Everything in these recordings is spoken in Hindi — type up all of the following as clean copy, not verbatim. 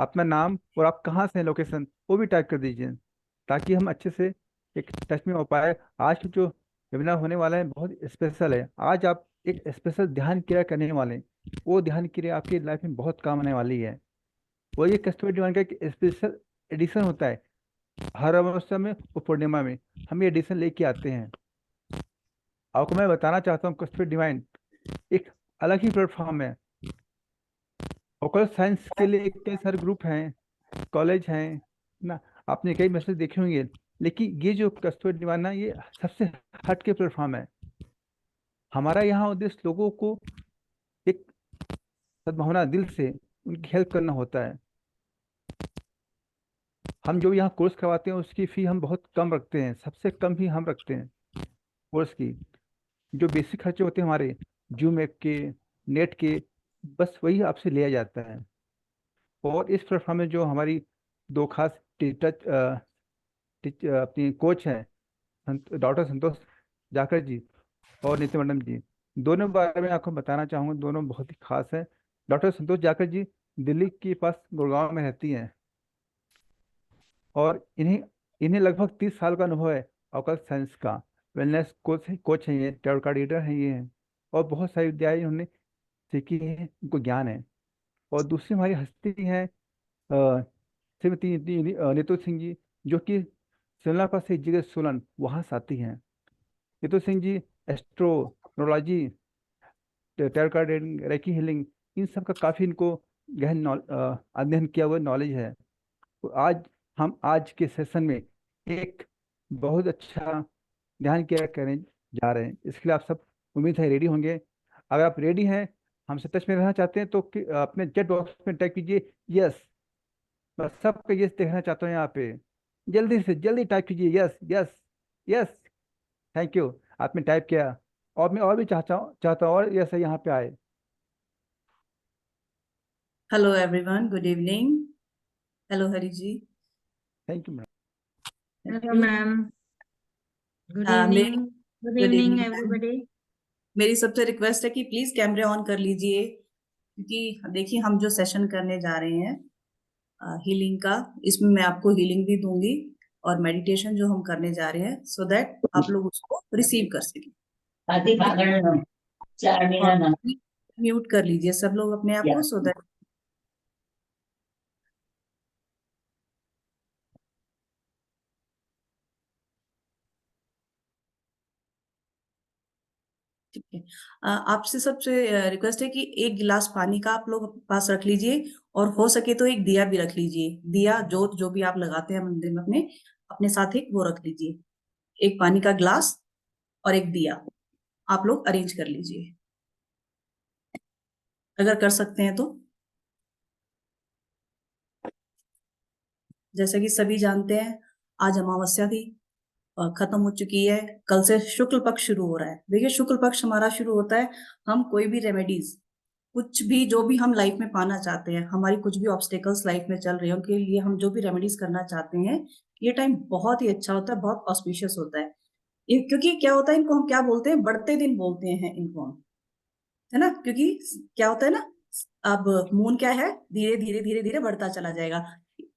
अपना नाम और आप कहाँ से हैं, लोकेशन वो भी टाइप कर दीजिए, ताकि हम अच्छे से एक टच में हो पाए। आज की जो वेबिनार होने वाला है बहुत स्पेशल है। आज आप एक स्पेशल ध्यान क्रिया करने वाले हैं। वो ध्यान क्रिया आपकी लाइफ में बहुत काम आने वाली है। वो ये कस्टमर डिमांड का एक स्पेशल एडिशन होता है। हर अमावस्या में और पूर्णिमा में हम ये एडिशन लेके आते हैं। आपको मैं बताना चाहता हूँ, कस्टमर डिमांड एक अलग ही प्लेटफॉर्म है। ओकल साइंस के लिए कई सारे ग्रुप हैं, कॉलेज हैं ना। आपने कई मैसेज देखे होंगे, लेकिन ये जो कस्टमर डिमांड ना, ये सबसे हट के प्लेटफॉर्म है। हमारा यहाँ उद्देश्य लोगों को एक सद्भावना दिल से उनकी हेल्प करना होता है। हम जो यहाँ कोर्स करवाते हैं उसकी फी हम बहुत कम रखते हैं, सबसे कम ही हम रखते हैं कोर्स की। जो बेसिक खर्चे होते हैं हमारे जूम ऐप के, नेट के, बस वही आपसे लिया जाता है। और इस प्लेटफॉर्म में जो हमारी दो खास अपनी कोच हैं, डॉक्टर संतोष जाखड़ जी और नित्य मंडल जी, दोनों बारे में आपको बताना चाहूँगा। दोनों बहुत ही खास हैं। डॉक्टर संतोष जाखड़ जी दिल्ली के पास गुड़गांव में रहती हैं, और इन्हें इन्हें लगभग 30 साल का अनुभव है ऑकल साइंस का। वेलनेस कोच हैं ये, टैरो कार्ड रीडर हैं ये हैं, और बहुत सारी विद्याएं इन्होंने सीखी है, उनको ज्ञान है। और दूसरी हमारी हस्ती हैं श्रीमती नीतू सिंह जी, जो कि शिमला पास से एक जगह सोलन वहाँ से आती हैं। Neetu Singh ji astrology, tarot card reading, reiki healing, इन सब का काफ़ी इनको गहन अध्ययन किया हुआ नॉलेज है। तो आज के सेशन में एक बहुत अच्छा ध्यान क्या करने जा रहे हैं। इसके लिए आप सब उम्मीद है रेडी होंगे। अगर आप रेडी हैं, हमसे टच में रहना चाहते हैं, तो अपने चैट बॉक्स में टाइप कीजिए यस। मैं सबका यस देखना चाहता हूँ यहाँ पे। जल्दी से जल्दी टाइप कीजिए yes yes yes. Thank you, आपने टाइप किया। और मैं और भी चाहता हूँ और यस यहाँ पे आए। Hello everyone, good evening. Hello Hariji. Thank you madam. Thank Hello, you. ma'am. Good मेरी evening. Good good evening, evening ma'am. everybody. मेरी सबसे रिक्वेस्ट है कि प्लीज कैमरे ऑन कर लीजिए, क्योंकि देखिए हम जो सेशन करने जा रहे हैं हीलिंग का, इसमें मैं आपको हीलिंग भी दूंगी और मेडिटेशन जो हम करने जा रहे हैं, सो दैट आप लोग उसको रिसीव कर सकें। और म्यूट कर लीजिए सब लोग अपने आप को, सो दैट ठीक है। आपसे सबसे रिक्वेस्ट है कि एक गिलास पानी का आप लोग अपने पास रख लीजिए, और हो सके तो एक दिया भी रख लीजिए। दिया जोत जो भी आप लगाते हैं मंदिर में अपने अपने साथ एक वो रख लीजिए। एक पानी का ग्लास और एक दिया आप लोग अरेंज कर लीजिए, अगर कर सकते हैं तो। जैसा कि सभी जानते हैं, आज अमावस्या थी और खत्म हो चुकी है। कल से शुक्ल पक्ष शुरू हो रहा है। देखिए शुक्ल पक्ष हमारा शुरू होता है, हम कोई भी रेमेडीज, कुछ भी जो भी हम लाइफ में पाना चाहते हैं, हमारी कुछ भी ऑब्स्टेकल्स लाइफ में चल रहे हैं, उनके लिए हम जो भी रेमेडीज करना चाहते हैं, ये टाइम बहुत ही अच्छा होता है, बहुत ऑस्पिशियस होता है। क्योंकि क्या होता है, इनको हम क्या बोलते हैं, बढ़ते दिन बोलते हैं इनको हम, है ना। क्योंकि क्या होता है ना, अब मून क्या है, धीरे धीरे धीरे धीरे बढ़ता चला जाएगा।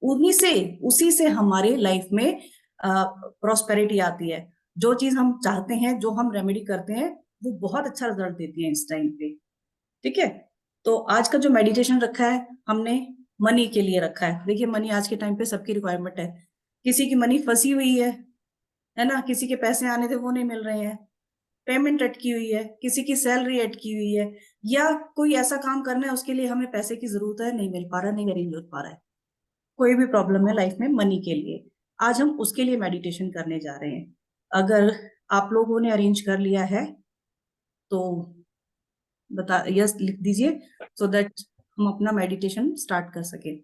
उन्हीं से उसी से हमारे लाइफ में प्रॉस्पेरिटी आती है। जो चीज हम चाहते हैं, जो हम रेमेडी करते हैं, वो बहुत अच्छा रिजल्ट देती है इस टाइम पे। ठीक है। तो आज का जो मेडिटेशन रखा है हमने, मनी के लिए रखा है। देखिए मनी आज के टाइम पे सबकी रिक्वायरमेंट है। किसी की मनी फंसी हुई है ना, किसी के पैसे आने थे वो नहीं मिल रहे हैं, पेमेंट अटकी हुई है, किसी की सैलरी अटकी हुई है, या कोई ऐसा काम करना है उसके लिए हमें पैसे की जरूरत है, नहीं मिल पा रहा, नहीं अरेंज हो पा रहा है। कोई भी प्रॉब्लम है लाइफ में मनी के लिए, आज हम उसके लिए मेडिटेशन करने जा रहे हैं। अगर आप लोगों ने अरेंज कर लिया है तो बता यस लिख दीजिए, सो दैट हम अपना मेडिटेशन स्टार्ट कर सके।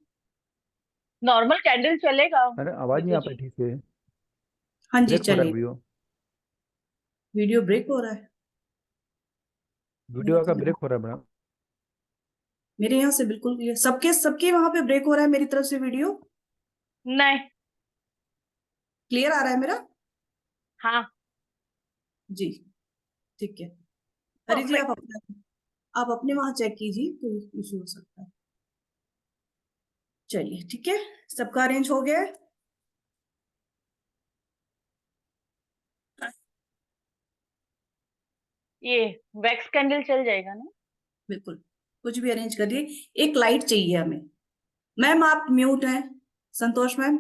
नॉर्मल कैंडल चलेगा अरे आवाज नहीं नीतू आ पाई जी? ठीक से। हाँ जी ब्रेक हो रहा है चलिए। वीडियो। वीडियो ब्रेक हो रहा है? मेरा वीडियो तो का ब्रेक हो रहा है मैडम। मेरे यहाँ से बिल्कुल clear। सबके सबके वहां पे ब्रेक हो रहा है, मेरी तरफ से वीडियो नहीं। क्लियर आ रहा है मेरा? हाँ। जी ठीक है। हरी जी परफेक्ट। आप अपने वहां चेक कीजिए, कोई इशू हो सकता है। चलिए ठीक है, सबका अरेंज हो गया है। ये वैक्स कैंडल चल जाएगा ना? बिल्कुल, कुछ भी अरेंज करिए। एक लाइट चाहिए हमें। मैम आप म्यूट हैं, संतोष मैम।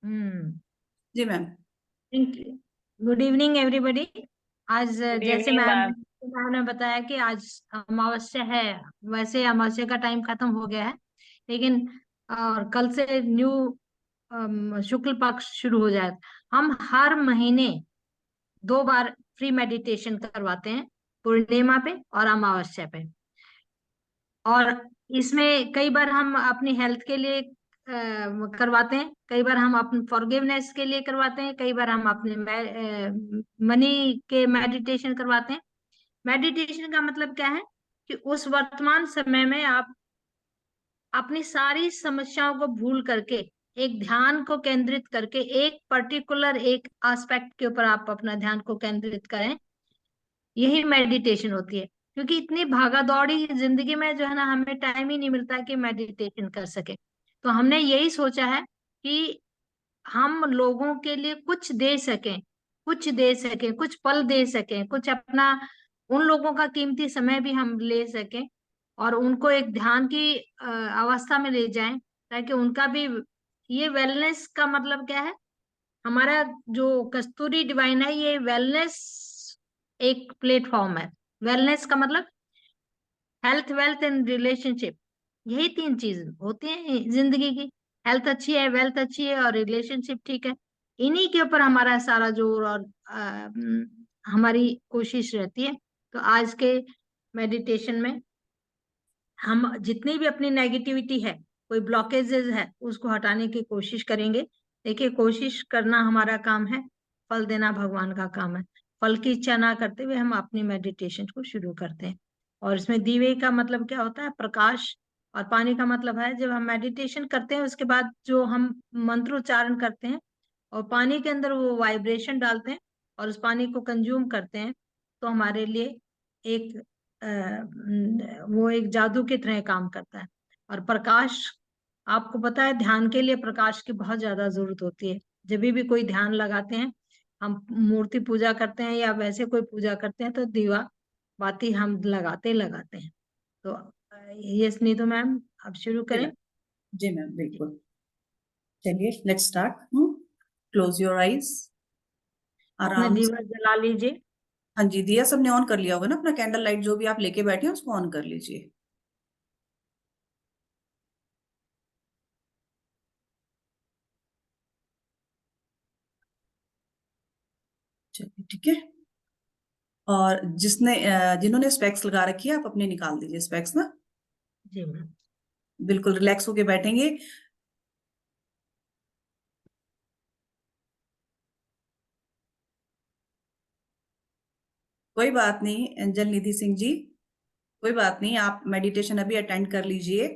हम्म। जी ma'am. Thank you. Good evening everybody. आज गुड जैसे इवनिंग मैम मैम। मैम ने बताया कि आज अमावस्या है। वैसे अमावस्या का टाइम खत्म हो गया है, लेकिन और कल से न्यू शुक्ल पक्ष शुरू हो जाएगा। हम हर महीने 2 बार फ्री मेडिटेशन करवाते हैं, पूर्णिमा पे और अमावस्या पे। और इसमें कई बार हम अपनी हेल्थ के लिए करवाते हैं, कई बार हम अपने फॉरगिवनेस के लिए करवाते हैं, कई बार हम अपने मनी के मेडिटेशन करवाते हैं। मेडिटेशन का मतलब क्या है कि उस वर्तमान समय में आप अपनी सारी समस्याओं को भूल करके एक ध्यान को केंद्रित करके एक पर्टिकुलर एक एस्पेक्ट के ऊपर आप अपना ध्यान को केंद्रित करें। यही मेडिटेशन होती है। क्योंकि इतनी भागा दौड़ी जिंदगी में जो है ना, हमें टाइम ही नहीं मिलता कि मेडिटेशन कर सके। तो हमने यही सोचा है कि हम लोगों के लिए कुछ दे सकें, कुछ दे सकें, कुछ पल दे सकें, कुछ अपना उन लोगों का कीमती समय भी हम ले सकें और उनको एक ध्यान की अवस्था में ले जाएं, ताकि उनका भी ये वेलनेस का मतलब क्या है। हमारा जो कस्तूरी डिवाइन है, ये वेलनेस एक प्लेटफॉर्म है। वेलनेस का मतलब हेल्थ, वेल्थ एंड रिलेशनशिप, यही 3 चीज होती है जिंदगी की। हेल्थ अच्छी है, वेल्थ अच्छी है और रिलेशनशिप ठीक है। इन्हीं के ऊपर हमारा सारा जोर और हमारी कोशिश रहती है। तो आज के मेडिटेशन में हम जितनी भी अपनी नेगेटिविटी है, कोई ब्लॉकेजेस है, उसको हटाने की कोशिश करेंगे। देखिए, कोशिश करना हमारा काम है, फल देना भगवान का काम है। फल की इच्छा ना करते हुए हम अपनी मेडिटेशन को शुरू करते हैं। और इसमें दीवे का मतलब क्या होता है? प्रकाश। और पानी का मतलब है, जब हम मेडिटेशन करते हैं उसके बाद जो हम मंत्रोच्चारण करते हैं और पानी के अंदर वो वाइब्रेशन डालते हैं और उस पानी को कंज्यूम करते हैं, तो हमारे लिए एक वो एक जादू की तरह काम करता है। और प्रकाश, आपको पता है ध्यान के लिए प्रकाश की बहुत ज्यादा जरूरत होती है। जब भी कोई ध्यान लगाते हैं, हम मूर्ति पूजा करते हैं या वैसे कोई पूजा करते हैं, तो दीवा बाती हम लगाते लगाते हैं। तो ये नीतू मैम, अब शुरू जी करें। मैम। जी मैम, बिल्कुल। चलिए let's start. Close your eyes. अपना आराम से। दीवा जला लीजिए। हाँ जी, दिया सबने ऑन कर लिया होगा ना। अपना कैंडल लाइट जो भी आप लेके बैठे हैं उसको ऑन कर लीजिए। चलिए ठीक है। और जिन्होंने स्पेक्स लगा रखी है, आप अपने निकाल दीजिए स्पेक्स ना। जी मैम। बिल्कुल रिलैक्स होके बैठेंगे। कोई बात नहीं एंजल निधि सिंह जी, कोई बात नहीं। आप मेडिटेशन अभी अटेंड कर लीजिए।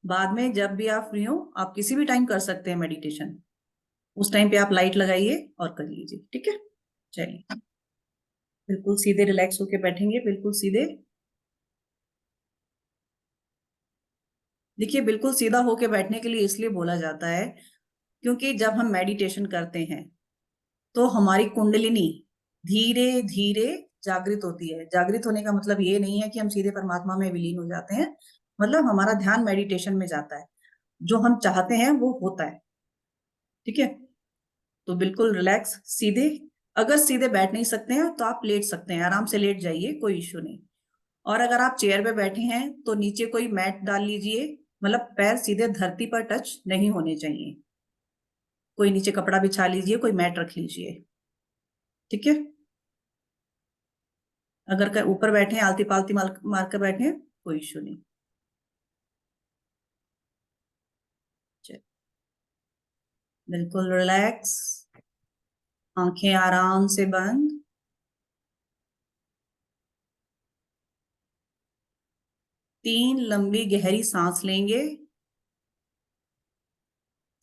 बाद में जब भी आप फ्री हो, आप किसी भी टाइम कर सकते हैं मेडिटेशन। उस टाइम पे आप लाइट लगाइए और कर लीजिए, ठीक है। चलिए, बिल्कुल सीधे रिलैक्स होके बैठेंगे, बिल्कुल सीधे। देखिए, बिल्कुल सीधा होके बैठने के लिए इसलिए बोला जाता है क्योंकि जब हम मेडिटेशन करते हैं तो हमारी कुंडलिनी धीरे धीरे जागृत होती है। जागृत होने का मतलब ये नहीं है कि हम सीधे परमात्मा में विलीन हो जाते हैं। मतलब हमारा ध्यान मेडिटेशन में जाता है, जो हम चाहते हैं वो होता है, ठीक है। तो बिल्कुल रिलैक्स सीधे। अगर सीधे बैठ नहीं सकते हैं तो आप लेट सकते हैं, आराम से लेट जाइए, कोई इश्यू नहीं। और अगर आप चेयर पे बैठे हैं तो नीचे कोई मैट डाल लीजिए। मतलब पैर सीधे धरती पर टच नहीं होने चाहिए। कोई नीचे कपड़ा बिछा लीजिए, कोई मैट रख लीजिए, ठीक है। अगर ऊपर बैठे हैं, आलती पालती मार कर बैठे हैं, कोई इश्यू नहीं। चलिए, बिल्कुल रिलैक्स। आंखें आराम से बंद। 3 लंबी गहरी सांस लेंगे।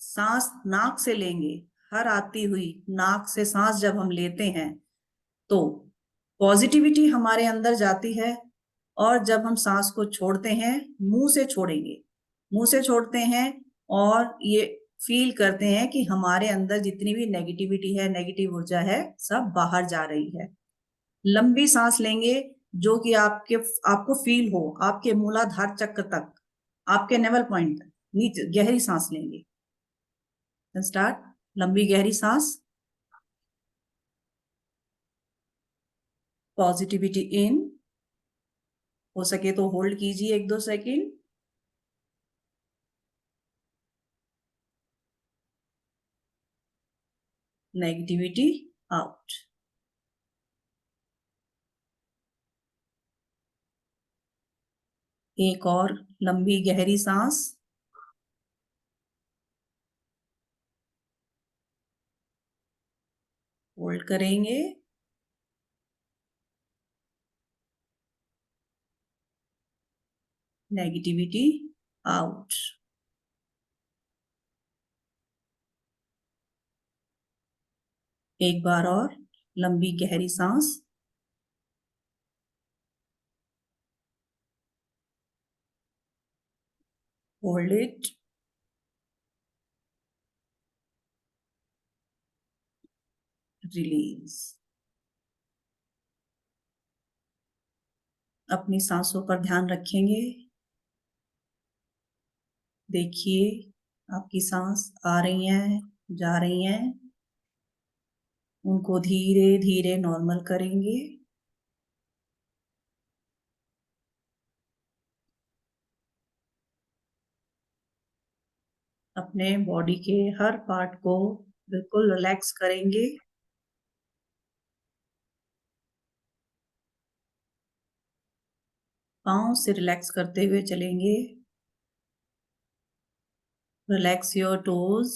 सांस नाक से लेंगे। हर आती हुई नाक से सांस जब हम लेते हैं तो पॉजिटिविटी हमारे अंदर जाती है और जब हम सांस को छोड़ते हैं, मुंह से छोड़ेंगे, मुंह से छोड़ते हैं और ये फील करते हैं कि हमारे अंदर जितनी भी नेगेटिविटी है, नेगेटिव ऊर्जा है, सब बाहर जा रही है। लंबी सांस लेंगे, जो कि आपको फील हो आपके मूलाधार चक्र तक, आपके नेवल पॉइंट तक, नीचे गहरी सांस लेंगे। स्टार्ट। लंबी गहरी सांस। Positivity in. हो सके तो होल्ड कीजिए 1-2 सेकेंड। Negativity out. एक और लंबी गहरी सांस। होल्ड करेंगे। Negativity out. एक बार और लंबी गहरी सांस। Hold it. रिलीज। अपनी सांसों पर ध्यान रखेंगे। देखिए आपकी सांस आ रही हैं, जा रही हैं, उनको धीरे धीरे नॉर्मल करेंगे। अपने बॉडी के हर पार्ट को बिल्कुल रिलैक्स करेंगे। पाँव से रिलैक्स करते हुए चलेंगे। Relax your toes.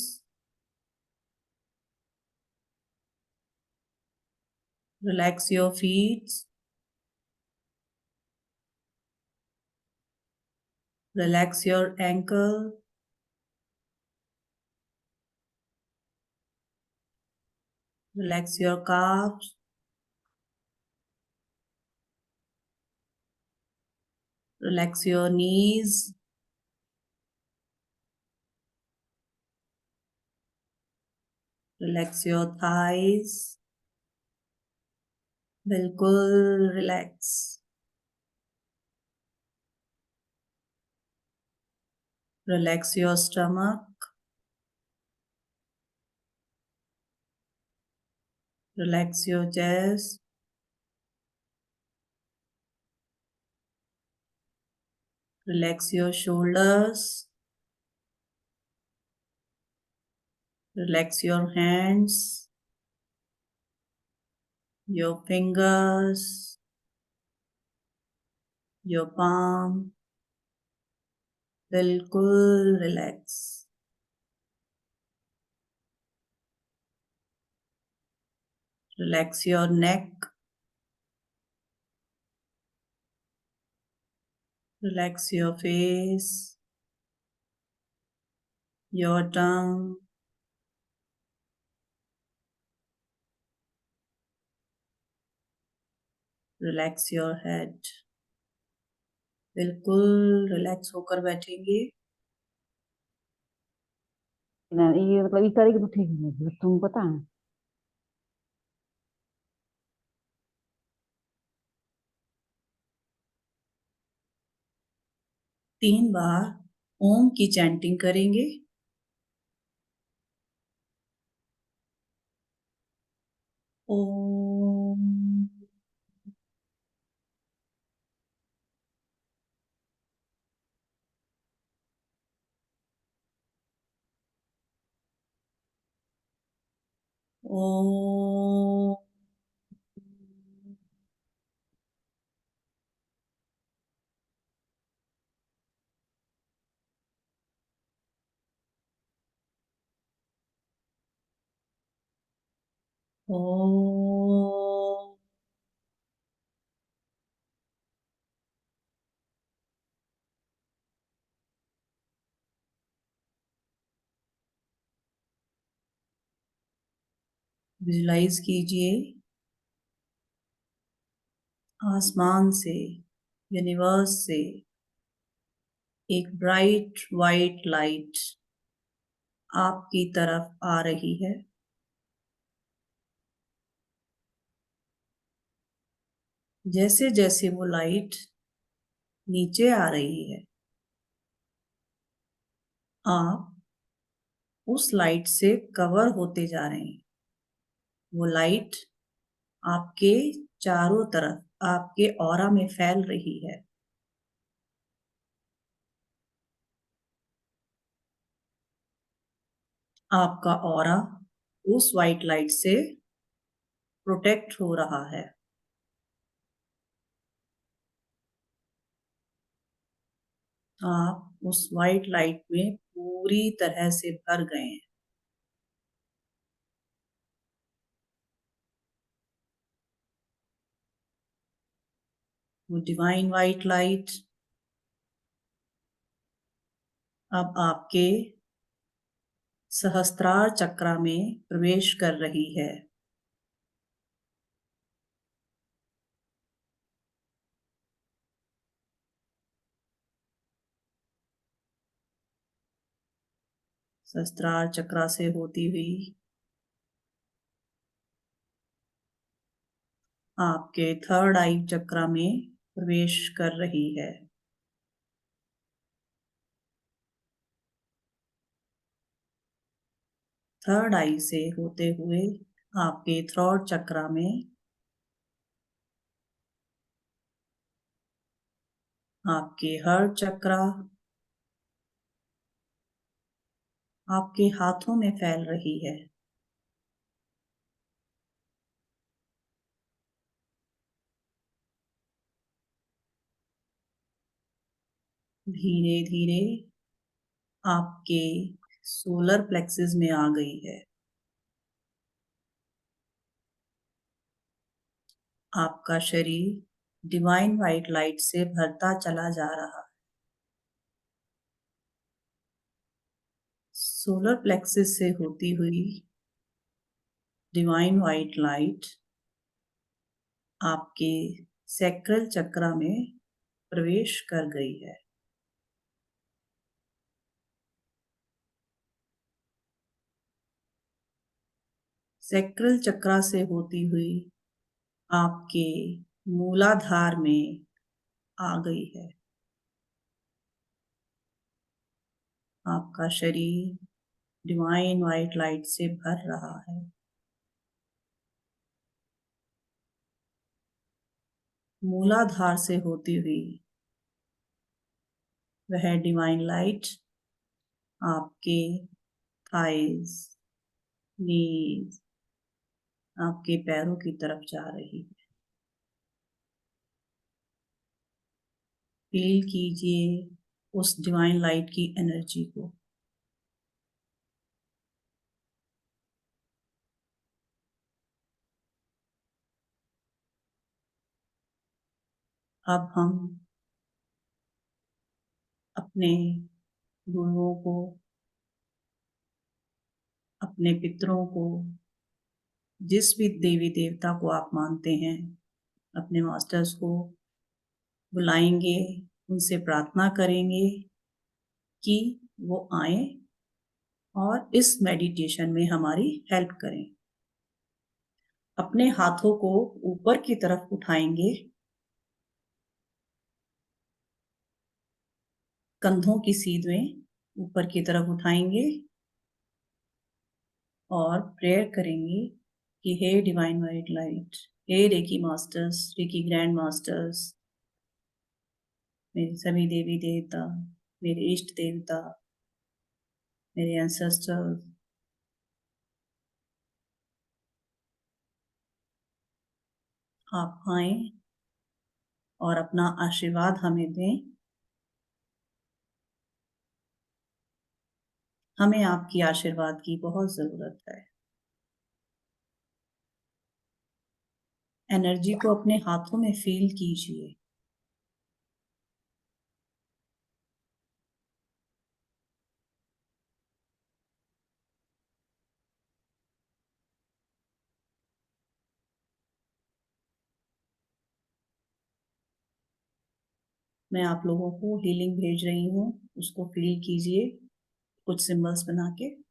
Relax your feet. Relax your ankle. Relax your calves. Relax your knees. Relax your thighs. बिल्कुल relax. Relax your stomach. Relax your chest. Relax your shoulders. Relax your hands, your fingers, your palm. बिल्कुल relax. Relax your neck. Relax your face, your tongue. Relax your head. बिल्कुल रिलैक्स होकर बैठेंगे। ये मतलब ये करेगी तो ठीक है, तुम पता है। 3 बार ओम की चैंटिंग करेंगे। ओम। ओम। ओम। विजुलाइज कीजिए आसमान से यूनिवर्स से एक ब्राइट वाइट लाइट आपकी तरफ आ रही है। जैसे जैसे वो लाइट नीचे आ रही है, आप उस लाइट से कवर होते जा रहे हैं। वो लाइट आपके चारों तरफ, आपके ऑरा में फैल रही है। आपका ऑरा उस वाइट लाइट से प्रोटेक्ट हो रहा है। आप उस वाइट लाइट में पूरी तरह से भर गए हैं। वो डिवाइन वाइट लाइट अब आपके सहस्त्रार चक्र में प्रवेश कर रही है। सहस्त्रार चक्र से होती हुई आपके थर्ड आई चक्र में प्रवेश कर रही है। थर्ड आई से होते हुए आपके थ्रोट चक्र में, आपके हार्ट चक्र, आपके हाथों में फैल रही है। धीरे धीरे आपके सोलर प्लेक्सेस में आ गई है। आपका शरीर डिवाइन वाइट लाइट से भरता चला जा रहा है। सोलर प्लेक्सेस से होती हुई डिवाइन वाइट लाइट आपके सैक्रल चक्र में प्रवेश कर गई है। सैक्रल चक्र से होती हुई आपके मूलाधार में आ गई है। आपका शरीर डिवाइन वाइट लाइट से भर रहा है। मूलाधार से होती हुई वह डिवाइन लाइट आपके थाइज, नीज, आपके पैरों की तरफ जा रही है। फील कीजिए उस डिवाइन लाइट की एनर्जी को। अब हम अपने गुरुओं को, अपने पितरों को, जिस भी देवी देवता को आप मानते हैं, अपने मास्टर्स को बुलाएंगे, उनसे प्रार्थना करेंगे कि वो आए और इस मेडिटेशन में हमारी हेल्प करें। अपने हाथों को ऊपर की तरफ उठाएंगे, कंधों की सीध ऊपर की तरफ उठाएंगे और प्रेयर करेंगे कि हे डिवाइन वाइट लाइट, हे reiki masters, reiki grand masters, मेरे सभी देवी देवता, मेरे इष्ट देवता, मेरे एंसेस्टर्स, आप आए और अपना आशीर्वाद हमें दें। हमें आपकी आशीर्वाद की बहुत जरूरत है। एनर्जी को अपने हाथों में फील कीजिए। मैं आप लोगों को हीलिंग भेज रही हूँ, उसको फील कीजिए कुछ सिंबल्स बना के।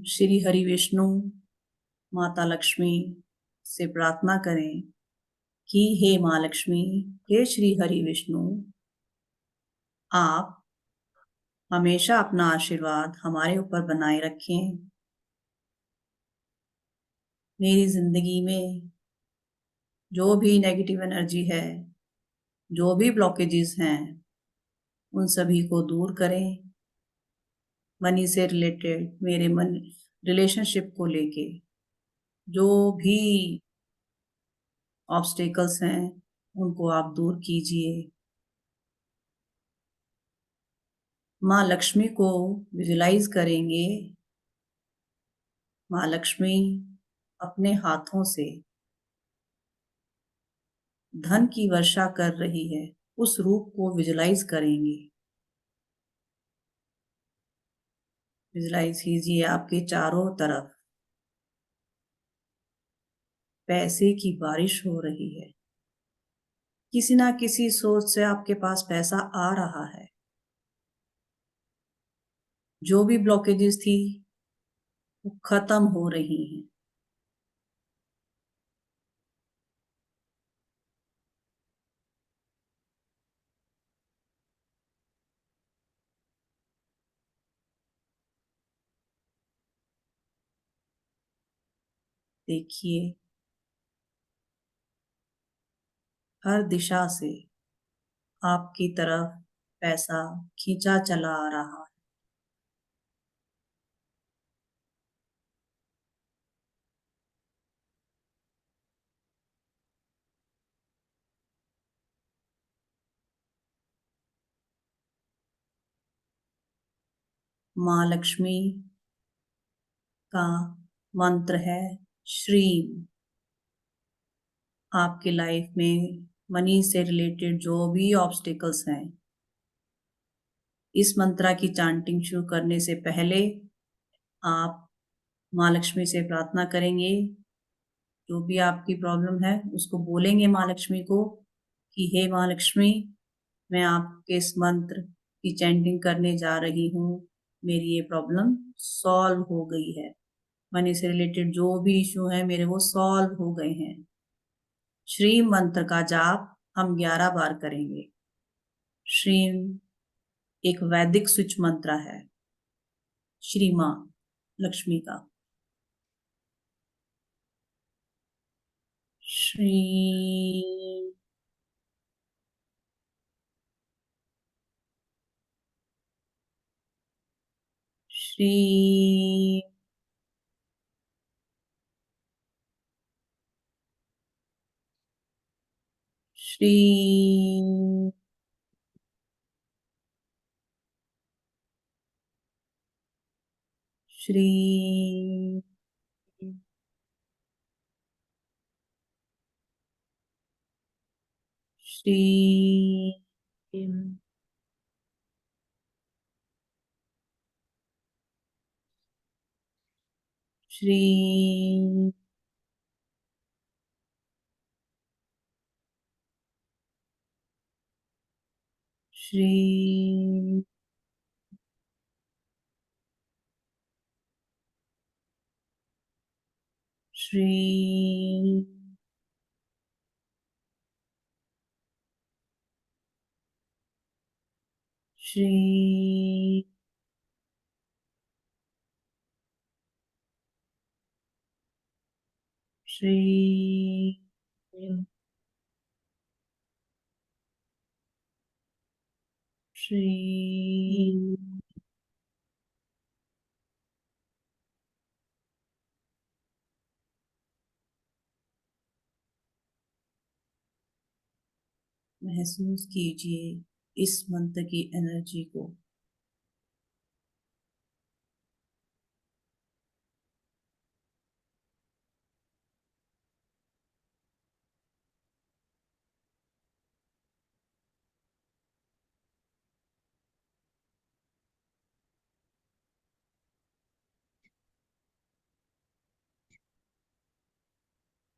श्री हरि विष्णु माता लक्ष्मी से प्रार्थना करें कि हे माँ लक्ष्मी, हे श्री हरि विष्णु, आप हमेशा अपना आशीर्वाद हमारे ऊपर बनाए रखें। मेरी जिंदगी में जो भी नेगेटिव एनर्जी है, जो भी ब्लॉकेजेस हैं, उन सभी को दूर करें। मनी से रिलेटेड, मेरे मन रिलेशनशिप को लेके जो भी ऑब्स्टेकल्स हैं, उनको आप दूर कीजिए। माँ लक्ष्मी को विजुलाइज करेंगे। माँ लक्ष्मी अपने हाथों से धन की वर्षा कर रही है, उस रूप को विजुलाइज करेंगे। विजुलाइज कीजिए आपके चारों तरफ पैसे की बारिश हो रही है। किसी ना किसी सोच से आपके पास पैसा आ रहा है। जो भी ब्लॉकेजेस थी वो खत्म हो रही हैं। देखिए, हर दिशा से आपकी तरफ पैसा खींचा चला आ रहा है। माँ लक्ष्मी का मंत्र है श्रीम। आपके लाइफ में मनी से रिलेटेड जो भी ऑब्स्टिकल्स हैं, इस मंत्रा की चांटिंग शुरू करने से पहले आप माँ लक्ष्मी से प्रार्थना करेंगे। जो भी आपकी प्रॉब्लम है उसको बोलेंगे माँ लक्ष्मी को कि हे माँ लक्ष्मी, मैं आपके इस मंत्र की चैंटिंग करने जा रही हूँ। मेरी ये प्रॉब्लम सॉल्व हो गई है। मनी से रिलेटेड जो भी इशू है मेरे, वो सॉल्व हो गए हैं। श्री मंत्र का जाप हम 11 बार करेंगे। श्रीम एक वैदिक स्विच मंत्र है श्री माँ लक्ष्मी का। श्री श्री श्री श्री श्री श्री श्री श्री श्री श्री श्री महसूस कीजिए इस मंत्र की एनर्जी को।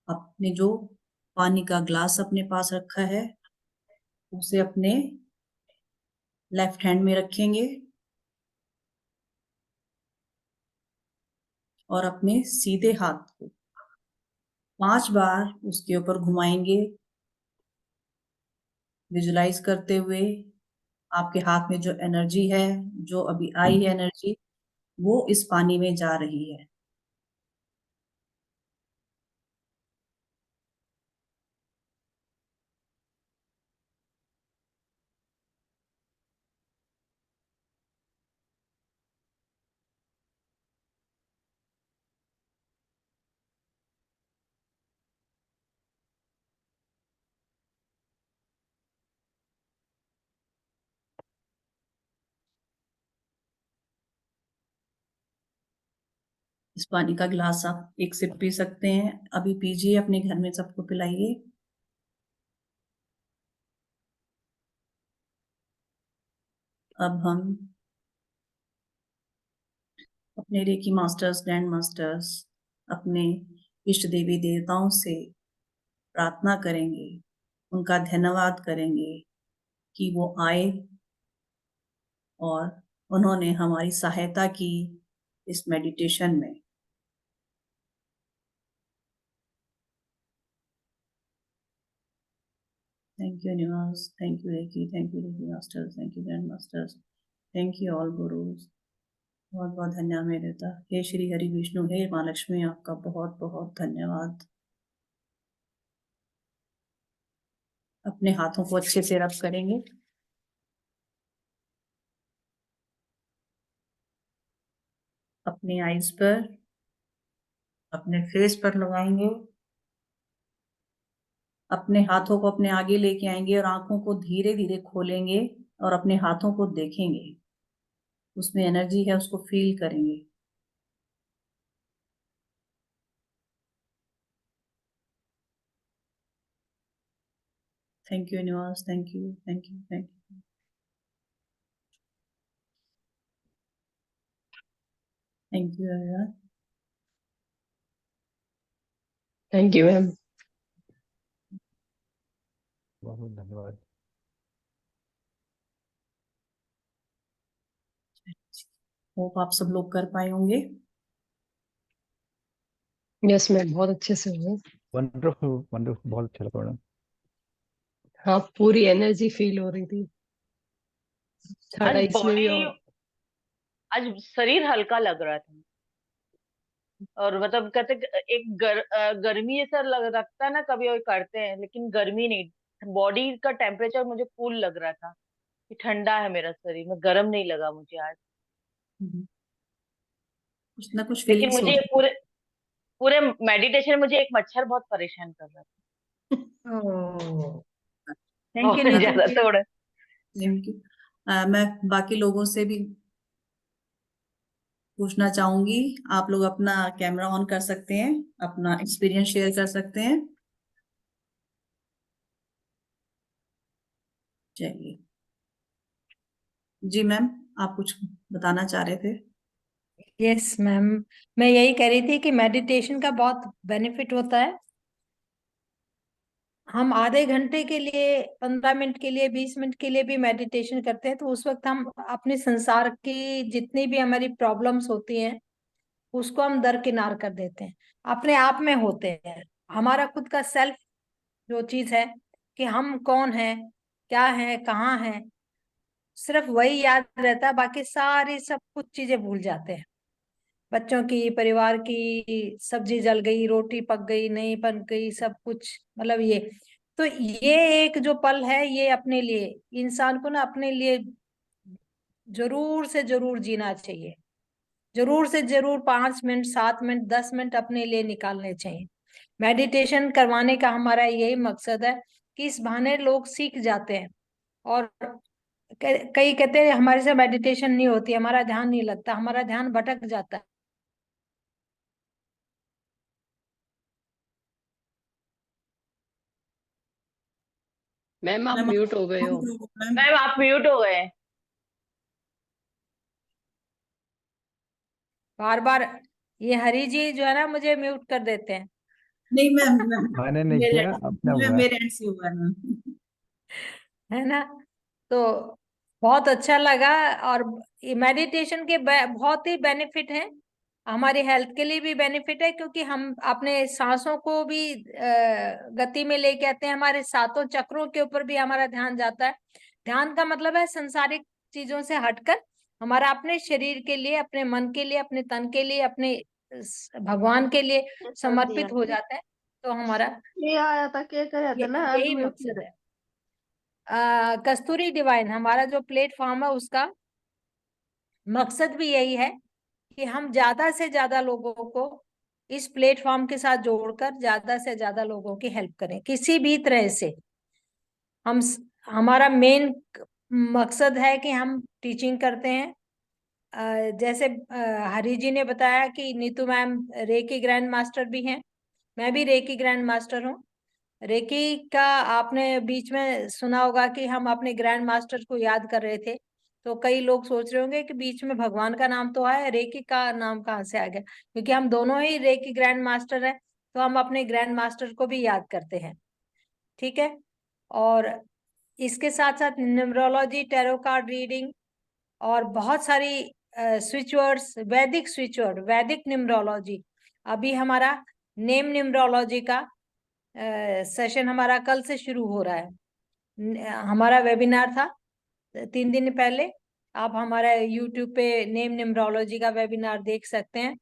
आपने जो पानी का ग्लास अपने पास रखा है उसे अपने लेफ्ट हैंड में रखेंगे और अपने सीधे हाथ को 5 बार उसके ऊपर घुमाएंगे, विजुलाइज करते हुए आपके हाथ में जो एनर्जी है, जो अभी आई है एनर्जी, वो इस पानी में जा रही है। इस पानी का ग्लास आप एक सिप पी सकते हैं, अभी पीजिए, अपने घर में सबको पिलाइए। अब हम अपने रेकी मास्टर्स, ग्रैंड मास्टर्स, अपने इष्ट देवी देवताओं से प्रार्थना करेंगे, उनका धन्यवाद करेंगे कि वो आए और उन्होंने हमारी सहायता की इस मेडिटेशन में। Thank you universe, thank you reiki, thank you reiki masters, thank you grand masters, thank you all gurus. बहुत बहुत धन्यवाद मेरे पिता। हे श्री हरि विष्णु, हे माँ लक्ष्मी, आपका बहुत बहुत धन्यवाद। अपने हाथों को अच्छे से रब करेंगे, अपने आईज पर, अपने फेस पर लगाएंगे, अपने हाथों को अपने आगे लेके आएंगे और आंखों को धीरे धीरे खोलेंगे और अपने हाथों को देखेंगे, उसमें एनर्जी है उसको फील करेंगे। Thank you universe, thank you, thank you, thank you, thank you everyone. Thank you ma'am. बहुत बहुत धन्यवाद। होप आप सब लोग कर पाए होंगे। यस मैम, बहुत अच्छे से हुए। वंडरफुल वंडरफुल, बहुत अच्छा लगा मैडम। हाँ, पूरी एनर्जी फील हो रही थी। आज थोड़ा इसमें भी बॉडी, आज शरीर हल्का लग रहा था। और मतलब कहते एक गर्मी जैसा लगता है ना, कभी कभी करते हैं, लेकिन गर्मी नहीं, बॉडी का टेम्परेचर मुझे कूल लग रहा था कि ठंडा है मेरा शरीर, में गर्म नहीं लगा मुझे आज। कुछ ना कुछ लेकिन फीलिंग्स मुझे होती पूरे पूरे मेडिटेशन में मुझे एक मच्छर बहुत परेशान कर रहा था। है। थैंक यू बहुत नीतू ज्यादा, जी, थोड़ा। Thank you. मैं बाकी लोगों से भी पूछना चाहूंगी, आप लोग अपना कैमरा ऑन कर सकते हैं, अपना एक्सपीरियंस शेयर कर सकते हैं। चलिए जी मैम, आप कुछ बताना चाह रहे थे। यस मैम, मैं यही कह रही थी कि मेडिटेशन का बहुत बेनिफिट होता है। हम आधे घंटे के लिए, 15 मिनट के लिए, 20 मिनट के लिए भी मेडिटेशन करते हैं तो उस वक्त हम अपने संसार की जितनी भी हमारी प्रॉब्लम्स होती हैं उसको हम दरकिनार कर देते हैं, अपने आप में होते हैं। हमारा खुद का सेल्फ जो चीज है कि हम कौन है, क्या है, कहाँ है, सिर्फ वही याद रहता है, बाकी सारी सब कुछ चीजें भूल जाते हैं। बच्चों की, परिवार की, सब्जी जल गई, रोटी पक गई, नहीं पक गई, सब कुछ, मतलब ये। तो ये एक जो पल है, ये अपने लिए, इंसान को ना अपने लिए जरूर से जरूर जीना चाहिए। जरूर से जरूर 5 मिनट, 7 मिनट, 10 मिनट अपने लिए निकालने चाहिए। मेडिटेशन करवाने का हमारा यही मकसद है कि इस बहाने लोग सीख जाते हैं। और कई कहते हैं हमारे से मेडिटेशन नहीं होती, हमारा ध्यान नहीं लगता, हमारा ध्यान भटक जाता है। मैम आप मैम म्यूट हो गए हो। मैम मैम आप म्यूट हो गए हैं। बार बार ये हरी जी जो है ना, मुझे म्यूट कर देते हैं। नहीं मैम मैम मैंने नहीं मेरे किया, अपना मैम हुआ है। मेरे एंड से हुआ है मैम। है ना। तो बहुत अच्छा लगा। और ये मेडिटेशन के बहुत ही बेनिफिट है, हमारी हेल्थ के लिए भी बेनिफिट है, क्योंकि हम अपने सांसों को भी गति में लेके आते हैं, हमारे सातों चक्रों के ऊपर भी हमारा ध्यान जाता है। ध्यान का मतलब है संसारिक चीजों से हटकर हमारा अपने शरीर के लिए, अपने मन के लिए, अपने तन के लिए, अपने भगवान के लिए समर्पित हो जाता है। तो हमारा ये आया था क्या कर था ना यही अनम्यूट मकसद है। कस्तूरी डिवाइन हमारा जो प्लेटफॉर्म है, उसका मकसद भी यही है कि हम ज्यादा से ज्यादा लोगों को इस प्लेटफॉर्म के साथ जोड़कर ज्यादा से ज्यादा लोगों की हेल्प करें किसी भी तरह से। हमारा मेन मकसद है कि हम टीचिंग करते हैं। जैसे हरी जी ने बताया कि Neetu ma'am reiki grand master भी हैं, मैं भी रेकी ग्रैंड मास्टर हूँ। रेकी का आपने बीच में सुना होगा कि हम अपने ग्रैंड मास्टर को याद कर रहे थे, तो कई लोग सोच रहे होंगे कि बीच में भगवान का नाम तो आया, रेकी का नाम कहाँ से आ गया, क्योंकि हम दोनों ही रेकी ग्रैंड मास्टर हैं, तो हम अपने ग्रैंड मास्टर को भी याद करते हैं। ठीक है। और इसके साथ साथ न्यूमरोलॉजी, टैरो कार्ड रीडिंग और बहुत सारी स्विच वर्ड्स, वैदिक स्विच वर्ड, वैदिक न्यूमरोलॉजी। अभी हमारा नेम न्यूमरोलॉजी का सेशन हमारा कल से शुरू हो रहा है। हमारा वेबिनार था 3 दिन पहले। आप हमारा यूट्यूब पे नेम न्यूमरोलॉजी का वेबिनार देख सकते हैं।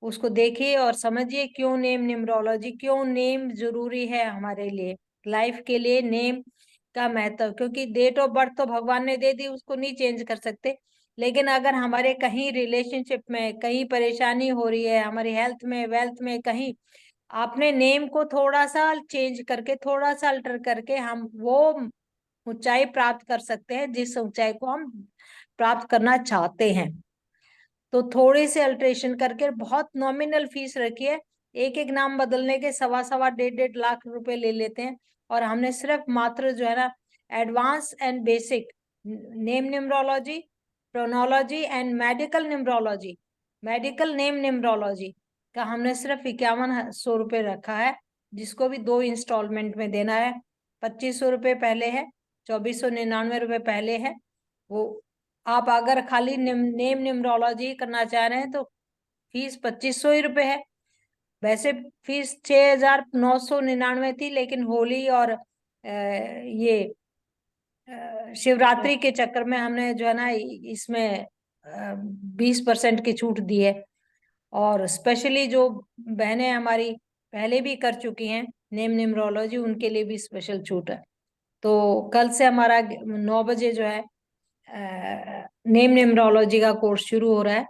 उसको देखिए और समझिए क्यों नेम न्यूमरोलॉजी, क्यों नेम जरूरी है हमारे लिए, लाइफ के लिए नेम का महत्व। क्योंकि डेट ऑफ बर्थ तो भगवान ने दे दी, उसको नहीं चेंज कर सकते, लेकिन अगर हमारे कहीं रिलेशनशिप में कहीं परेशानी हो रही है, हमारी हेल्थ में, वेल्थ में, कहीं आपने नेम को थोड़ा सा चेंज करके, थोड़ा सा अल्टर करके हम वो ऊंचाई प्राप्त कर सकते हैं जिस ऊंचाई को हम प्राप्त करना चाहते हैं। तो थोड़ी सी अल्ट्रेशन करके बहुत नॉमिनल फीस रखी है, एक एक नाम बदलने के 1.25 1.5 लाख रुपए ले लेते हैं। और हमने सिर्फ मात्र जो है ना advance and basic name numerology, प्रोनोलॉजी and medical numerology, medical name numerology का हमने सिर्फ 5100 रुपये रखा है, जिसको भी 2 इंस्टॉलमेंट में देना है। 2500 रुपये पहले है, 2499 रुपये पहले है। वो आप अगर खाली नेम न्यूमरोलॉजी करना चाह रहे हैं तो फीस 2500 ही रुपये है। वैसे फीस 6999 थी, लेकिन होली और ये शिवरात्रि के चक्कर में हमने जो है ना इसमें 20% की छूट दी है। और स्पेशली जो बहनें हमारी पहले भी कर चुकी हैं नेम न्यूमरोलॉजी, उनके लिए भी स्पेशल छूट है। तो कल से हमारा 9 बजे जो है नेम न्यूमरोलॉजी का कोर्स शुरू हो रहा है।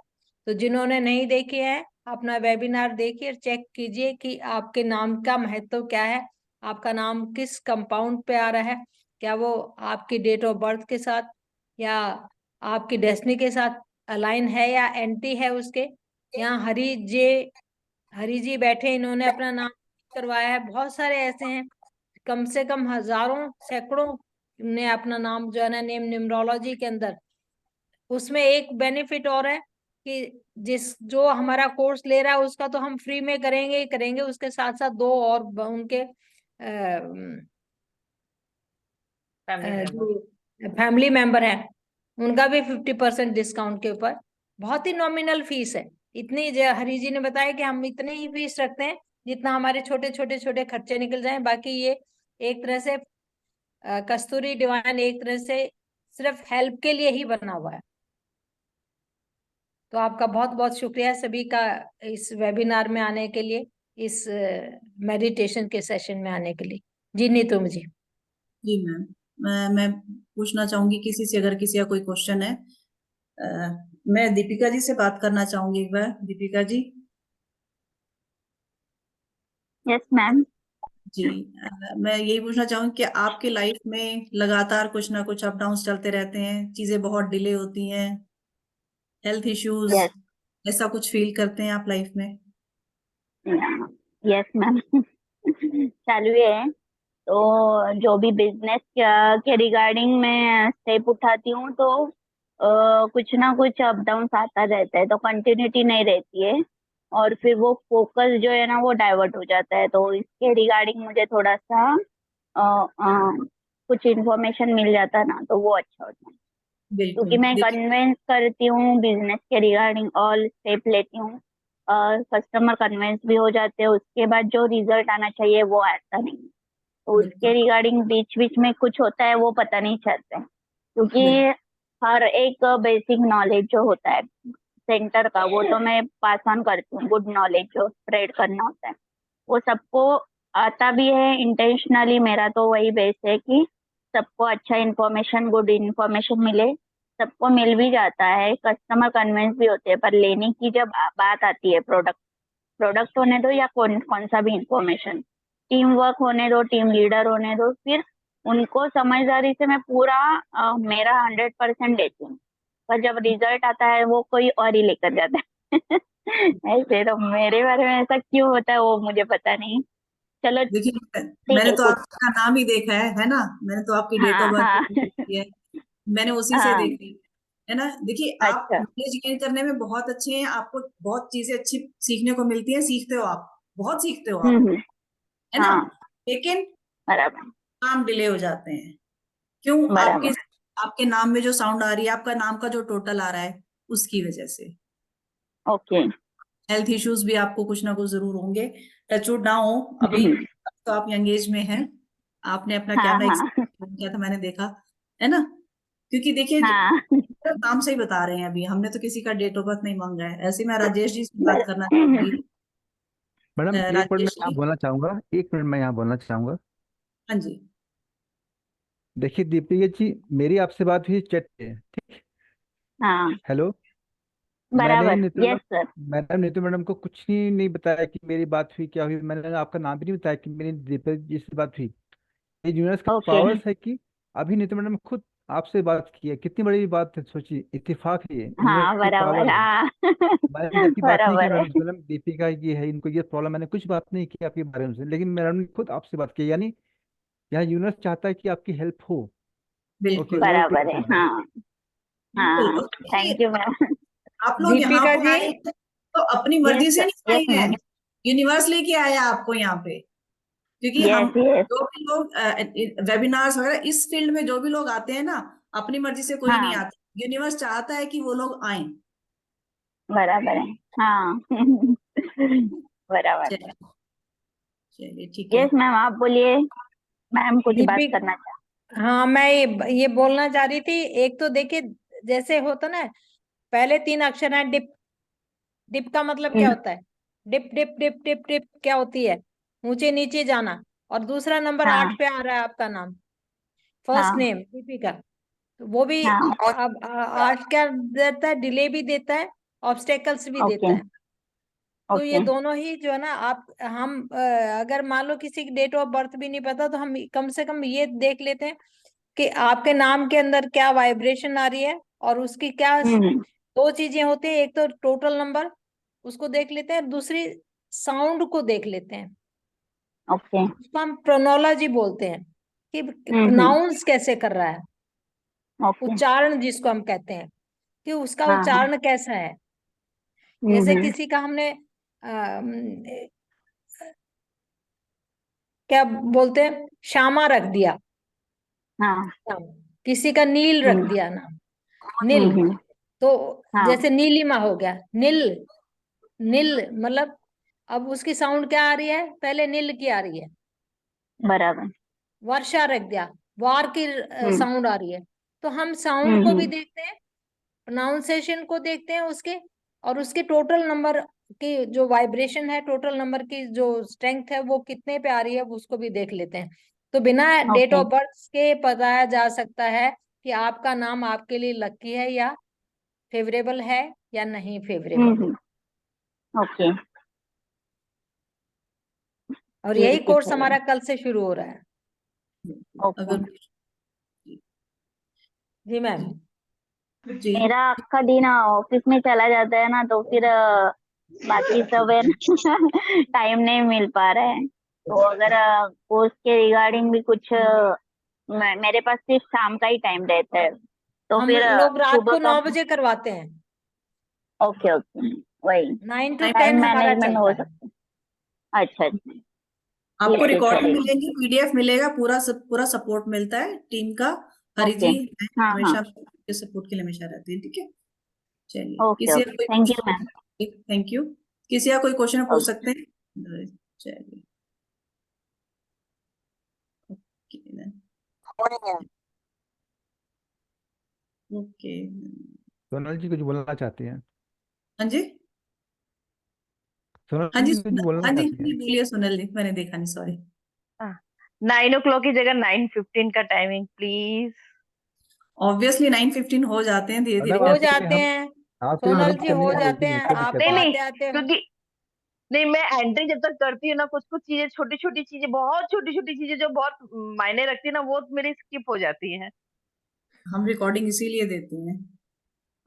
तो जिन्होंने नहीं देखे हैं, अपना वेबिनार देखिए, चेक कीजिए कि आपके नाम का महत्व क्या है, आपका नाम किस कंपाउंड पे आ रहा है, क्या वो आपकी डेट ऑफ बर्थ के साथ या आपकी डेस्टिनी के साथ अलाइन है या एंटी है उसके। यहाँ हरी जी बैठे, इन्होंने अपना नाम करवाया है। बहुत सारे ऐसे हैं, कम से कम हजारों, सैकड़ों ने अपना नाम जो है ना नेम न्यूमरोलॉजी के अंदर। उसमें एक बेनिफिट और है कि जो हमारा कोर्स ले रहा है उसका तो हम फ्री में करेंगे ही करेंगे, उसके साथ साथ 2 और उनके फैमिली मेंबर। जो फैमिली मेंबर हैं उनका भी 50% डिस्काउंट के ऊपर। बहुत ही नॉमिनल फीस है। इतनी हरी जी ने बताया कि हम इतने ही फीस रखते हैं जितना हमारे छोटे छोटे छोटे खर्चे निकल जाएं। बाकी ये एक तरह से कस्तूरी डिवाइन एक तरह से सिर्फ हेल्प के लिए ही बना हुआ है। तो आपका बहुत बहुत शुक्रिया सभी का इस वेबिनार में आने के लिए, इस मेडिटेशन के सेशन में आने के लिए। जी नीतू जी। जी मैम, मैं पूछना चाहूंगी किसी से, अगर किसी का कोई क्वेश्चन है। मैं दीपिका जी से बात करना चाहूंगी एक बार। दीपिका जी। Yes ma'am. जी, मैं यही पूछना चाहूंगी कि आपके लाइफ में लगातार कुछ ना कुछ अप डाउन चलते रहते हैं, चीजें बहुत डिले होती हैं, हेल्थ इश्यूज, यस। ऐसा कुछ फील करते हैं आप लाइफ में? Yes ma'am. चालू है। तो जो भी बिजनेस के रिगार्डिंग मैं स्टेप उठाती हूँ तो कुछ ना कुछ अप डाउन आता रहता है, तो कंटिन्यूटी नहीं रहती है, और फिर वो फोकस जो है ना वो डाइवर्ट हो जाता है। तो इसके रिगार्डिंग मुझे थोड़ा सा अ, कुछ इंफॉर्मेशन मिल जाता ना तो वो अच्छा होता है, बिल्कुल। क्योंकि मैं देखिए, कन्वेंस करती हूँ बिजनेस के रिगार्डिंग, ऑल स्टेप लेती हूँ, कस्टमर कन्वेंस भी हो जाते हैं, उसके बाद जो रिजल्ट आना चाहिए वो आता नहीं। तो उसके बिल्कुल रिगार्डिंग बीच बीच में कुछ होता है वो पता नहीं चलता है, क्योंकि बिल्कुल हर एक बेसिक नॉलेज जो होता है सेंटर का वो तो मैं पास ऑन करती हूँ, गुड नॉलेज जो स्प्रेड करना होता है वो सबको आता भी है इंटेंशनली। मेरा तो वही बेस है कि सबको अच्छा इन्फॉर्मेशन, गुड इन्फॉर्मेशन मिले, सबको मिल भी जाता है, कस्टमर कन्विंस भी होते हैं, पर लेने की जब बात आती है, प्रोडक्ट प्रोडक्ट होने दो या कौन कौन सा भी इंफॉर्मेशन, टीम वर्क होने दो, टीम लीडर होने दो, फिर उनको समझदारी से मैं पूरा मेरा 100% देती हूँ, पर जब रिजल्ट आता है वो कोई और ही लेकर जाता है। ऐसे तो मेरे बारे में ऐसा क्यों होता है वो मुझे पता नहीं। चलो देखिए, ठीक मैंने है तो कुछ। आपका नाम ही देखा है ना? मैंने तो आपकी डेट ऑफ हाँ बर्थ हाँ। देखी है, मैंने उसी से हाँ। देखी है ना। देखिए, आप अच्छा। नॉलेज गेन करने में बहुत अच्छे हैं, आपको बहुत चीजें अच्छी सीखने को मिलती हैं, सीखते हो आप, बहुत सीखते हो आप, हम्म। है ना। हाँ। लेकिन बराबर। काम डिले हो जाते हैं। क्यों? आपके बराबर। आपके नाम में जो साउंड आ रही है, आपका नाम का जो टोटल आ रहा है, उसकी वजह से ओके। हेल्थ इश्यूज भी आपको कुछ ना कुछ जरूर होंगे। टचवुड ना हो अभी, तो आप यंग एज में हैं, आपने अपना हाँ कैमरा हाँ। किया था, मैंने देखा है ना। क्योंकि देखिए, हाँ। सिर्फ नाम से ही बता रहे हैं, अभी हमने तो किसी का डेट ऑफ बर्थ नहीं मांगा है। ऐसे ही मैं राजेश जी से बात करना चाहूंगी। मैडम एक मिनट मैं राजेश यहाँ जी। बोलना चाहूंगा, 1 मिनट मैं यहाँ बोलना चाहूंगा। हाँ जी। देखिए दीपिका जी, मेरी आपसे बात हुई चैट पे, ठीक। हाँ। हेलो। मैंने बराबर। Neetu yes madam sir. Madam Neetu madam को कुछ ही नहीं बताया कि मेरी बात हुई, क्या हुई। मैंने आपका नाम भी नहीं बताया कि मेरी दीपिका जी से बात हुई। ये यूनिवर्स का ओके। पावर्स है कि अभी नीतू मैडम खुद आपसे बात की है। कितनी बड़ी बात है, सोचिए, इत्तेफाक है, ये यूनिवर्स हाँ की बराबर। पावर है। हाँ। मैंने इनसे आपकी बात नहीं की, बराबर है। मैडम मैडम दीपिका ये है, इनको ये प्रॉब्लम, मैंने कुछ बात नहीं की आपके बारे में से, लेकिन मैडम ने खुद आपसे बात की, यानी यहाँ यूनिवर्स चाहता है कि आपकी हेल्प हो। ओके, बिल्कुल ओवर टेक बराबर है। करना। हाँ। बिल्कुल। हाँ। और देखिए, थैंक यू मैम। आप लोग यहाँ दीपिका पे जी। आए हैं, तो अपनी यस मर्जी से सर। नहीं यस आए हैं, मैम। यूनिवर्स लेके आया आपको यहाँ पे। क्योंकि हम यस यस। जो भी लोग वेबिनार्स वगैरह इस फील्ड में जो भी लोग आते हैं ना, अपनी मर्जी से कोई नहीं हाँ। आता, यूनिवर्स चाहता है कि वो लोग आए। बराबर है। हाँ। बराबर। चलिए, चलिए ठीक है। यस मैम आप बोलिए। मैम कुछ बात दीपिक करना चाह। हाँ, मैं ये बोलना चाह रही थी। एक तो देखिए, जैसे होता ना, पहले 3 अक्षर है डिप। डिप का मतलब क्या होता है? Dip dip dip dip dip क्या होती है? ऊंचे नीचे जाना। और दूसरा नंबर 8 हाँ। पे आ रहा है आपका नाम, फर्स्ट हाँ। नेम दीपिका। तो वो भी हाँ। अब 8 क्या देता है? डिले भी देता है, ऑब्स्टेकल्स भी ओके। देता है। तो ये ओके। दोनों ही जो है ना, आप हम अगर मान लो किसी की डेट ऑफ बर्थ भी नहीं पता, तो हम कम से कम ये देख लेते हैं कि आपके नाम के अंदर क्या वाइब्रेशन आ रही है, और उसकी क्या हम्म। 2 चीजें होती है। एक तो टोटल नंबर, उसको देख लेते हैं, दूसरी साउंड को देख लेते हैं। ओके। उसको हम प्रोनोलॉजी बोलते हैं, कि हम्म। प्रोनाउंस कैसे कर रहा है, ओके। उच्चारण जिसको हम कहते हैं, कि उसका हाँ हाँ। उच्चारण कैसा है। जैसे हम्म। किसी का हमने क्या बोलते हैं, श्यामा रख दिया हाँ। नाम, किसी का नील रख हम्म। दिया नाम, नील। तो हाँ। जैसे नीलिमा हो गया, नील। नील मतलब अब उसकी साउंड क्या आ रही है? पहले नील की आ रही है। बराबर। वर्षा रख दिया, वार की हम्म। साउंड आ रही है। तो हम साउंड को भी हम्म। देखते हैं, प्रोनाउंसिएशन को देखते हैं उसके, और उसके टोटल नंबर की जो वाइब्रेशन है, टोटल नंबर की जो स्ट्रेंथ है वो कितने पे आ रही है, उसको भी देख लेते हैं। तो बिना डेट ओके। ऑफ बर्थ के बताया जा सकता है कि आपका नाम आपके लिए लकी है या फेवरेबल है या नहीं फेवरेबल। हम्म। ओके। और यही ठीक कोर्स है। हमारा कल से शुरू हो रहा है। ओके। अगर जी मैम। जी मेरा आखा दिन ऑफिस में चला जाता है ना, तो फिर बाकी सब है टाइम नहीं मिल पा रहा है। तो अगर कोर्स के रिगार्डिंग भी कुछ मेरे पास सिर्फ शाम का ही टाइम रहता है, तो हम फिर लोग रात सुबह को का। 9 बजे करवाते हैं, ओके ओके। वही 9 to 10 टाइम हमारा मैनेजमेंट चलता हो है। सकता है। अच्छा अच्छा। आपको ठीक है, रिकॉर्डिंग चलेगा। मिलेगी, पीडीएफ मिलेगा, पूरा सपोर्ट मिलता है टीम का। हरि ओके। जी हाँ हाँ। हमेशा आपके सपोर्ट के लिए हमेशा रहते हैं, ठीक है। चलिए, ओके किसी का ओके, कोई thank you ma'am. Question? Thank you. किसी का कोई क्वेश्चन पूछ ओके। सकते हैं? चलिए, ओके। सोनल जी कुछ बोलना चाहती हैं? हाँ जी, हाँ सोनल जी, जी कुछ बोलना हाँ जी, चाहती हैं? जी बोलिए सोनल जी, मैंने देखा नहीं, सॉरी। 9 o'clock की जगह 9:15 का टाइमिंग प्लीज। ऑब्वियसली 9:15 हो जाते हैं धीरे मैडम धीरे। हो आपके लिए जाते हम हैं आपके लिए सोनल मदद जी, करने हो के लिए जाते रेडी हैं, हैं। कोई दिक्कत आपको नहीं नहीं। नहीं, आते आते। क्योंकि नहीं, मैं एंट्री जब तक करती हूँ ना, कुछ कुछ चीजें, छोटी छोटी चीजें, बहुत छोटी छोटी चीजें जो बहुत मायने रखती है ना, वो मेरी स्किप हो जाती है। हम रिकॉर्डिंग इसीलिए देते हैं।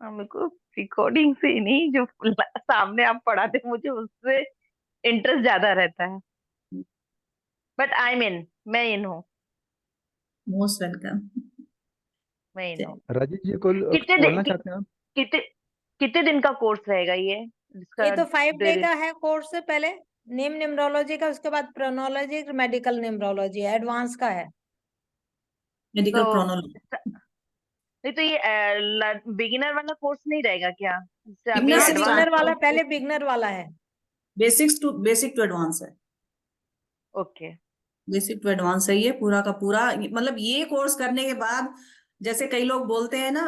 मेरे को रिकॉर्डिंग से नहीं, जो सामने आप पढ़ाते मुझे उससे इंटरेस्ट ज्यादा रहता है। बट आई मीन, मैं इन हूँ, मोस्ट वेलकम। मैं इन हूँ। राजीव जी को कुछ कितने बोलना दिन चाहते हैं आप? कितने कितने दिन का कोर्स रहेगा ये, ये जिसका तो 5 डे ड्यूरेशन? का है कोर्स। से पहले नेम न्यूमरोलॉजी का, उसके बाद प्रोनोलॉजी, मेडिकल न्यूमरोलॉजी एडवांस का है। मेडिकल तो प्रोनोलॉजी। नहीं, तो ये बिगिनर वाला कोर्स नहीं रहेगा क्या, जिससे अभी बिगनर हाँ, से भी एडवांस? बिगनर वाला, स्टार्ट, पहले बिगनर वाला है। बेसिक टू एडवांस है। ओके। बेसिक टू एडवांस है ये पूरा का पूरा। मतलब ये कोर्स करने के बाद, जैसे कई लोग बोलते हैं ना,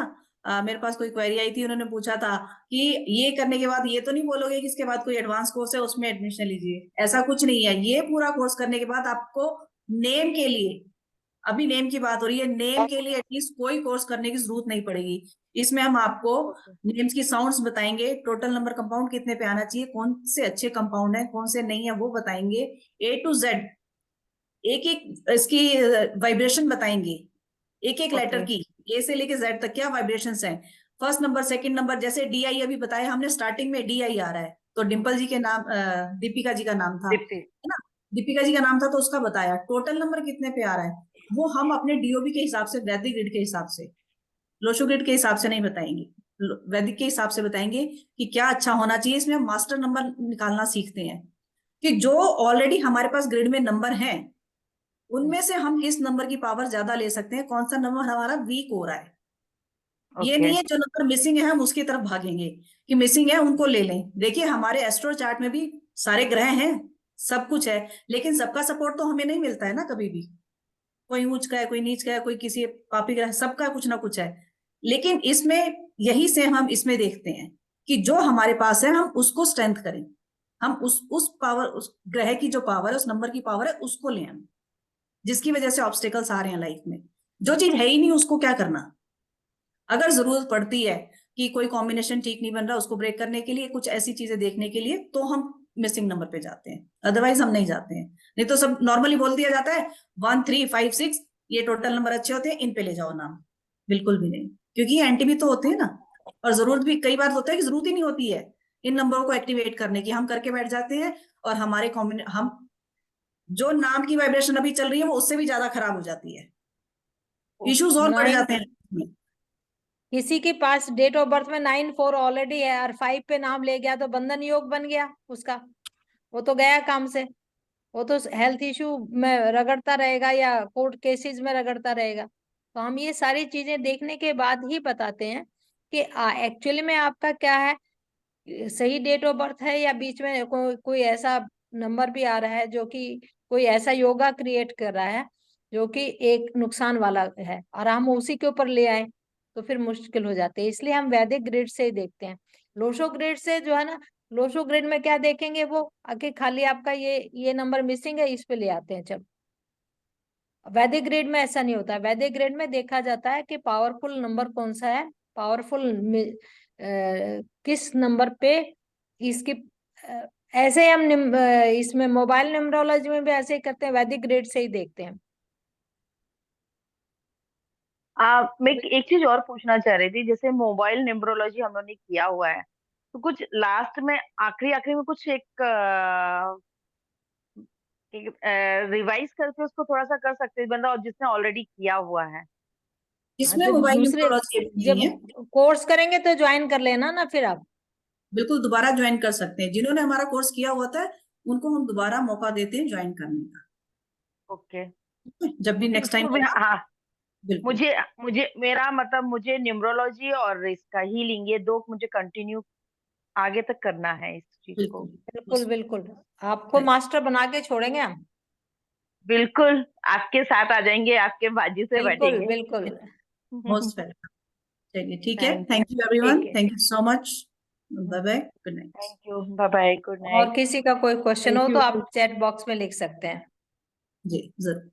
मेरे पास कोई क्वेरी आई थी, उन्होंने पूछा था कि ये करने के बाद ये तो नहीं बोलोगे कि इसके बाद कोई एडवांस कोर्स है उसमें एडमिशन लीजिए। ऐसा कुछ नहीं है। ये पूरा कोर्स करने के बाद आपको नेम के लिए, अभी नेम की बात हो रही है, नेम के लिए एटलीस्ट कोई कोर्स करने की जरूरत नहीं पड़ेगी। इसमें हम आपको ओके। नेम्स की साउंड्स बताएंगे, टोटल नंबर कंपाउंड कितने पे आना चाहिए, कौन से अच्छे कंपाउंड है, कौन से नहीं है वो बताएंगे, A to Z एक एक इसकी वाइब्रेशन बताएंगे, एक एक लेटर ओके। की, ए से लेके जेड तक क्या वाइब्रेशंस हैं। फर्स्ट नंबर, सेकंड नंबर, जैसे DI अभी बताया हमने, स्टार्टिंग में DI आ रहा है, तो डिम्पल जी के नाम, दीपिका जी का नाम था, दीप्ति। है ना। दीपिका जी का नाम था तो उसका बताया। टोटल नंबर कितने पे आ रहा है वो हम अपने DOB के हिसाब से, वैदिक ग्रिड के हिसाब से, लोशो ग्रिड के हिसाब से नहीं बताएंगे, वैदिक के हिसाब से बताएंगे कि क्या अच्छा होना चाहिए। इसमें हम मास्टर नंबर निकालना सीखते हैं कि जो ऑलरेडी हमारे पास ग्रिड में नंबर हैं उनमें से हम किस नंबर की पावर ज्यादा ले सकते हैं, कौन सा नंबर हमारा वीक हो रहा है। ये ओके। नहीं है जो नंबर मिसिंग है हम उसकी तरफ भागेंगे कि मिसिंग है उनको ले लें। देखिए हमारे एस्ट्रो चार्ट में भी सारे ग्रह हैं, सब कुछ है, लेकिन सबका सपोर्ट तो हमें नहीं मिलता है ना कभी भी। कोई ऊंच का है, कोई नीच का है, कोई किसी पापी ग्रह, सबका कुछ ना कुछ है। लेकिन इसमें यही से हम इसमें देखते हैं कि जो हमारे पास है हम उसको स्ट्रेंथ करें, हम उस पावर, उस ग्रह की जो पावर है, उस नंबर की पावर है उसको लें हम, जिसकी वजह से ऑब्स्टेकल्स आ रहे हैं लाइफ में। जो चीज है ही नहीं उसको क्या करना। अगर जरूरत पड़ती है कि कोई कॉम्बिनेशन ठीक नहीं बन रहा, उसको ब्रेक करने के लिए, कुछ ऐसी चीजें देखने के लिए, तो हम मिसिंग नंबर पे जाते हैं, अदरवाइज हम नहीं जाते हैं। नहीं तो सब नॉर्मली बोल दिया जाता है 1 3 5 6 ये टोटल नंबर अच्छे होते हैं, इन पे ले जाओ नाम। बिल्कुल भी नहीं, क्योंकि ये एंटी भी तो होते हैं ना। और जरूरत भी कई बार होता है कि जरूरत ही नहीं होती है इन नंबरों को एक्टिवेट करने की, हम करके बैठ जाते हैं और हमारे हम जो नाम की वाइब्रेशन अभी चल रही है वो उससे भी ज्यादा खराब हो जाती है, इश्यूज और बढ़ 9, जाते हैं। किसी के पास डेट ऑफ बर्थ में 9 4 ऑलरेडी है और 5 पे नाम ले गया तो बंधन योग बन गया उसका, वो तो गया काम से। वो तो हेल्थ इशू में रगड़ता रहेगा या कोर्ट केसेस में रगड़ता रहेगा। तो हम ये सारी चीजें देखने के बाद ही बताते हैं कि एक्चुअली में आपका क्या है, सही डेट ऑफ बर्थ है या बीच में कोई ऐसा नंबर भी आ रहा है जो कि कोई ऐसा योगा क्रिएट कर रहा है जो कि एक नुकसान वाला है, और हम उसी के ऊपर ले आए तो फिर मुश्किल हो जाती है। इसलिए हम वैदिक ग्रेड से ही देखते हैं। लोशो ग्रेड से जो है ना, लोशो ग्रेड में क्या देखेंगे, वो आके खाली आपका ये नंबर मिसिंग है, इस पे ले आते हैं। जब वैदिक ग्रेड में ऐसा नहीं होता है। वैदिक ग्रेड में देखा जाता है कि पावरफुल नंबर कौन सा है, पावरफुल किस नंबर पे इसकी ऐसे ही हम इसमें मोबाइल न्यूमरोलॉजी में भी ऐसे ही करते हैं, वैदिक ग्रेड से ही देखते हैं। मैं एक चीज और पूछना चाह रही थी, जैसे मोबाइल न्यूमरोलॉजी हम लोगों ने किया हुआ है, तो कुछ लास्ट में आखिरी आखिरी में कुछ एक रिवाइज करके उसको थोड़ा सा कर सकते हैं बंदा, और जिसने ऑलरेडी किया हुआ है। इसमें जब मोबाइल दूसरे न्यूमरोलॉजी नहीं जब है। कोर्स करेंगे तो ज्वाइन कर लेना ना फिर आप। बिल्कुल दोबारा ज्वाइन कर सकते हैं, जिन्होंने हमारा कोर्स किया हुआ था उनको हम दोबारा मौका देते हैं ज्वाइन करने का। ओके। जब भी नेक्स्ट टाइम होगा। हाँ, बिल्कुल मुझे मुझे मेरा मतलब मुझे न्यूमरोलॉजी और इसका हीलिंग, ये दो मुझे कंटिन्यू आगे तक करना है इस चीज को। बिल्कुल। बिल्कुल बिल्कुल, आपको मास्टर बना के छोड़ेंगे हम। बिल्कुल, आपके साथ आ जाएंगे, आपके बाजू से बिल्कुल बैठेंगे। बिल्कुल। Most welcome. चलिए ठीक है, thank thank you you. Everyone, ठीक है, thank you so much. Bye bye, good night. Thank you, bye bye, good और नाइट। किसी का कोई क्वेश्चन थैंक हो यू। तो आप चैट बॉक्स में लिख सकते हैं। जी जरूर।